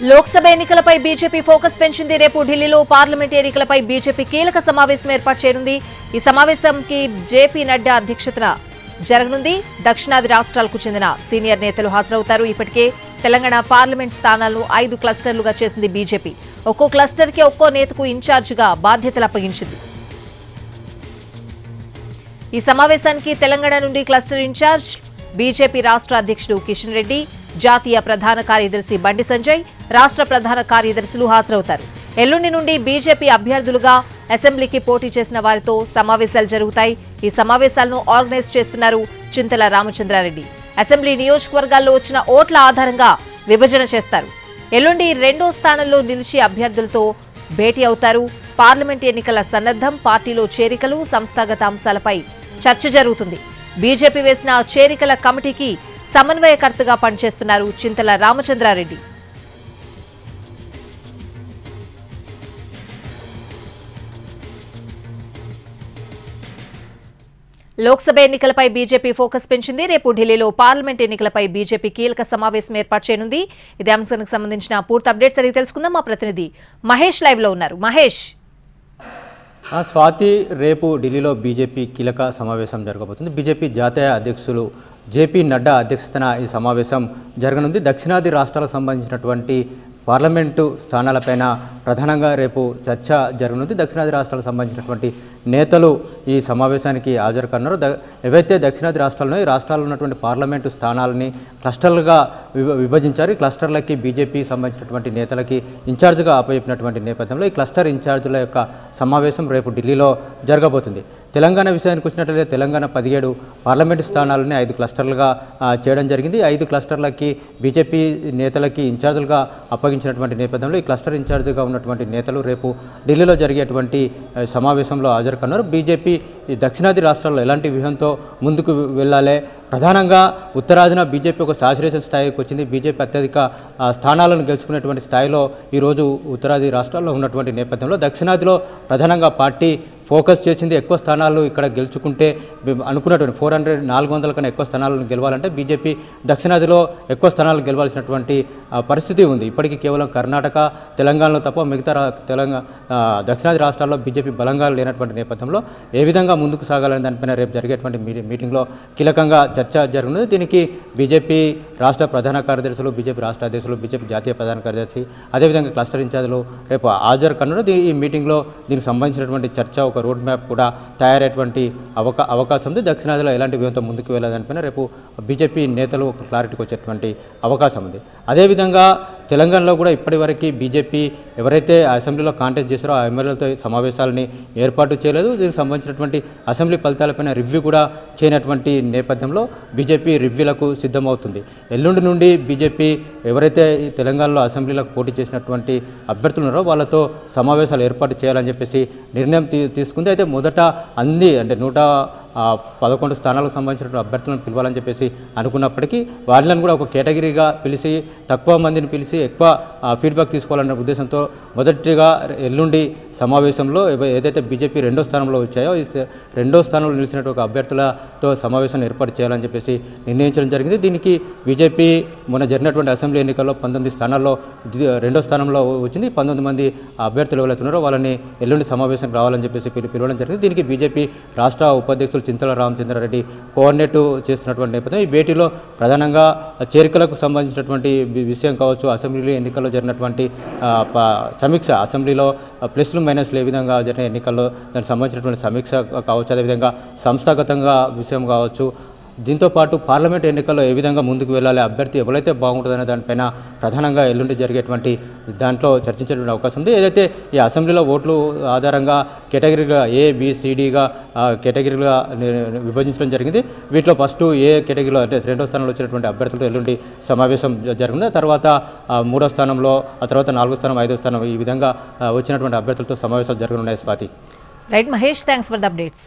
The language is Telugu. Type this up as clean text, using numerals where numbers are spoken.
లోక్సభ ఎన్నికలపై బీజేపీ ఫోకస్ పెంచింది. రేపు ఢిల్లీలో పార్లమెంట్ ఎన్నికలపై బీజేపీ కీలక సమావేశం ఏర్పాటు చేయనుంది. ఈ సమావేశంకి జేపీ నడ్డా అధ్యక్షతన జరగనుంది. దక్షిణాది రాష్ట్రాలకు చెందిన సీనియర్ నేతలు హాజరవుతారు. ఇప్పటికే తెలంగాణ పార్లమెంట్ స్థానాలను 5 క్లస్టర్లుగా చేసింది బీజేపీ. ఒక్కో క్లస్టర్కి ఒక్కో నేతకు ఇన్ఛార్జిగా బాధ్యతలు అప్పగించింది. ఈ సమావేశానికి తెలంగాణ నుండి క్లస్టర్ ఇన్ఛార్జ్ బీజేపీ రాష్ట్ర అధ్యక్షుడు కిషన్ రెడ్డి, జాతీయ ప్రధాన కార్యదర్శి బండి సంజయ్, రాష్ట్ర ప్రధాన కార్యదర్శులు హాజరవుతారు. ఎల్లుండి నుండి బీజేపీ అభ్యర్థులుగా అసెంబ్లీకి పోటీ చేసిన వారితో సమావేశాలు జరుగుతాయి. ఈ సమావేశాలను ఆర్గనైజ్ చేస్తున్నారు చింతల రామచంద్రారెడ్డి. అసెంబ్లీ నియోజకవర్గాల్లో వచ్చిన ఓట్ల ఆధారంగా విభజన చేస్తారు. ఎల్లుండి 2వ స్థానంలో నిలిచి అభ్యర్థులతో భేటీ అవుతారు. పార్లమెంట్ ఎన్నికల సన్నద్ధం, పార్టీలో చేరికలు, సంస్థాగత అంశాలపై చర్చ జరుగుతుంది. బీజేపీ వేసిన చేరికల కమిటీకి సమన్వయకర్తగా పనిచేస్తున్నారు చింతల రామచంద్రారెడ్డి. లోక్సభ ఎన్నికలపై బీజేపీ ఫోకస్ పెంచింది. రేపు ఢిల్లీలో పార్లమెంట్ ఎన్నికలపై బీజేపీ కీలక సమావేశం ఏర్పాటు చేయనుంది. ఇదే అంశానికి సంబంధించిన పూర్తి అప్డేట్స్ అడిగి తెలుసుకుందాం. మా ప్రతినిధి మహేష్ లైవ్ లో ఉన్నారు. మహేష్, స్వాతి, రేపు ఢిల్లీలో బీజేపీ కీలక సమావేశం జరగబోతుంది. బీజేపీ జాతీయ అధ్యక్షులు జేపీ నడ్డా అధ్యక్షతన ఈ సమావేశం జరగనుంది. దక్షిణాది రాష్ట్రాలకు సంబంధించినటువంటి పార్లమెంటు స్థానాలపైన ప్రధానంగా రేపు చర్చ జరగనుంది. దక్షిణాది రాష్ట్రాలకు సంబంధించినటువంటి నేతలు ఈ సమావేశానికి హాజరు కానున్నారు. ఏవైతే దక్షిణాది రాష్ట్రాల్లో ఈ రాష్ట్రాల్లో ఉన్నటువంటి పార్లమెంటు స్థానాలని క్లస్టర్లుగా విభజించారు. ఈ క్లస్టర్లకి బీజేపీ సంబంధించినటువంటి నేతలకి ఇన్ఛార్జ్గా అప్పచెప్పినటువంటి నేపథ్యంలో ఈ క్లస్టర్ ఇన్ఛార్జీల యొక్క సమావేశం రేపు ఢిల్లీలో జరగబోతుంది. తెలంగాణ విషయానికి వచ్చినట్లయితే తెలంగాణ 17 పార్లమెంటు స్థానాలని 5 క్లస్టర్లుగా చేయడం జరిగింది. 5 క్లస్టర్లకి బీజేపీ నేతలకి ఇన్ఛార్జీలుగా అప్పగించినటువంటి నేపథ్యంలో ఈ క్లస్టర్ ఇన్ఛార్జిగా ఉన్నటువంటి నేతలు రేపు ఢిల్లీలో జరిగేటువంటి సమావేశంలో హాజరు కానున్నారు. బీజేపీ దక్షిణాది రాష్ట్రాల్లో ఎలాంటి వ్యూహంతో ముందుకు వెళ్ళాలి, ప్రధానంగా ఉత్తరాదిన బీజేపీ ఒక సాచురేషన్ స్థాయికి వచ్చింది. బీజేపీ అత్యధిక స్థానాలను గెలుచుకునేటువంటి స్థాయిలో ఈరోజు ఉత్తరాది రాష్ట్రాల్లో ఉన్నటువంటి నేపథ్యంలో దక్షిణాదిలో ప్రధానంగా పార్టీ ఫోకస్ చేసింది. ఎక్కువ స్థానాలు ఇక్కడ గెలుచుకుంటే అనుకున్నటువంటి 400 కన్నా ఎక్కువ స్థానాలను గెలవాలంటే బీజేపీ దక్షిణాదిలో ఎక్కువ స్థానాలు గెలవాల్సినటువంటి పరిస్థితి ఉంది. ఇప్పటికీ కేవలం కర్ణాటక, తెలంగాణలో తప్ప మిగతా దక్షిణాది రాష్ట్రాల్లో బీజేపీ బలంగా లేనటువంటి నేపథ్యంలో ఏ విధంగా ముందుకు సాగాలనే దానిపైన రేపు జరిగేటువంటి మీటింగ్లో కీలకంగా చర్చ జరుగుతుంది. దీనికి బీజేపీ రాష్ట్ర ప్రధాన కార్యదర్శులు, బీజేపీ రాష్ట్ర అధ్యక్షులు, బీజేపీ జాతీయ ప్రధాన కార్యదర్శి, అదేవిధంగా క్లస్టర్ ఇన్ఛార్జీలు రేపు హాజరు కానున్నారు. ఈ మీటింగ్లో దీనికి సంబంధించినటువంటి చర్చ, ఒక రోడ్ మ్యాప్ కూడా తయారయ్యేటువంటి అవకాశం ఉంది. దక్షిణాదిలో ఎలాంటి వ్యూహంతో ముందుకు వెళ్ళాలనిపైన రేపు బీజేపీ నేతలు ఒక క్లారిటీకి వచ్చేటువంటి అవకాశం ఉంది. అదేవిధంగా తెలంగాణలో కూడా ఇప్పటివరకు బీజేపీ ఎవరైతే అసెంబ్లీలో కాంటెస్ట్ చేశారో ఆ ఎమ్మెల్యేలతో సమావేశాలని ఏర్పాటు చేయలేదు. దీనికి సంబంధించినటువంటి అసెంబ్లీ ఫలితాలపైన రివ్యూ కూడా చేయనటువంటి నేపథ్యంలో బీజేపీ రివ్యూలకు సిద్ధమవుతుంది. ఎల్లుండి నుండి బీజేపీ ఎవరైతే తెలంగాణలో అసెంబ్లీలకు పోటీ చేసినటువంటి అభ్యర్థులు ఉన్నారో వాళ్ళతో సమావేశాలు ఏర్పాటు చేయాలని చెప్పేసి నిర్ణయం తీసుకుంది. అయితే మొదట అన్ని అంటే 111 స్థానాలకు సంబంధించిన అభ్యర్థులను పిలవాలని చెప్పేసి అనుకున్నప్పటికీ వాళ్ళని కూడా ఒక కేటగిరీగా పిలిచి తక్కువ మందిని పిలిచి ఎక్కువ ఫీడ్బ్యాక్ తీసుకోవాలన్న ఉద్దేశంతో మొదటిగా ఎల్లుండి సమావేశంలో ఏదైతే బీజేపీ 2వ స్థానంలో వచ్చాయో ఈ 2వ స్థానంలో నిలిచినట్టు ఒక అభ్యర్థులతో సమావేశం ఏర్పాటు చేయాలని చెప్పేసి నిర్ణయించడం జరిగింది. దీనికి బీజేపీ మొన్న జరిగినటువంటి అసెంబ్లీ ఎన్నికల్లో 19 స్థానాల్లో 2వ స్థానంలో వచ్చింది. 19 మంది అభ్యర్థులు ఎవరైతే ఉన్నారో వాళ్ళని ఎల్లుండి సమావేశం రావాలని చెప్పేసి పిలవడం జరిగింది. దీనికి బీజేపీ రాష్ట్ర ఉపాధ్యక్షులు చింతల రామచంద్రారెడ్డి కోఆర్డినేట్ చేస్తున్నటువంటి నేపథ్యం. ఈ భేటీలో ప్రధానంగా చేరికలకు సంబంధించినటువంటి విషయం కావచ్చు, అసెంబ్లీ ఎన్నికల్లో జరిగినటువంటి సమీక్ష, అసెంబ్లీలో ప్లస్లు మైనస్లు ఏ విధంగా జరిగిన ఎన్నికల్లో దానికి సంబంధించినటువంటి సమీక్ష కావచ్చు, అదేవిధంగా సంస్థాగతంగా విషయం కావచ్చు, దీంతోపాటు పార్లమెంట్ ఎన్నికల్లో ఏ విధంగా ముందుకు వెళ్ళాలి, అభ్యర్థి ఎవరైతే బాగుంటుందనే దానిపైన ప్రధానంగా ఎల్లుండి జరిగేటువంటి దాంట్లో చర్చించేటువంటి అవకాశం ఉంది. ఏదైతే ఈ అసెంబ్లీలో ఓట్లు ఆధారంగా కేటగిరీగా A-B-C-Dగా కేటగిరీగా విభజించడం జరిగింది. వీటిలో ఫస్ట్ ఏ కేటగిరీలో అంటే 2వ స్థానంలో వచ్చినటువంటి అభ్యర్థులతో ఎల్లుండి సమావేశం జరిగింది. తర్వాత 3వ స్థానంలో, ఆ తర్వాత 4వ స్థానం, 5వ స్థానం ఈ విధంగా వచ్చినటువంటి అభ్యర్థులతో సమావేశాలు జరగనున్నాయి. Swathi. Right Mahesh, thanks for the updates.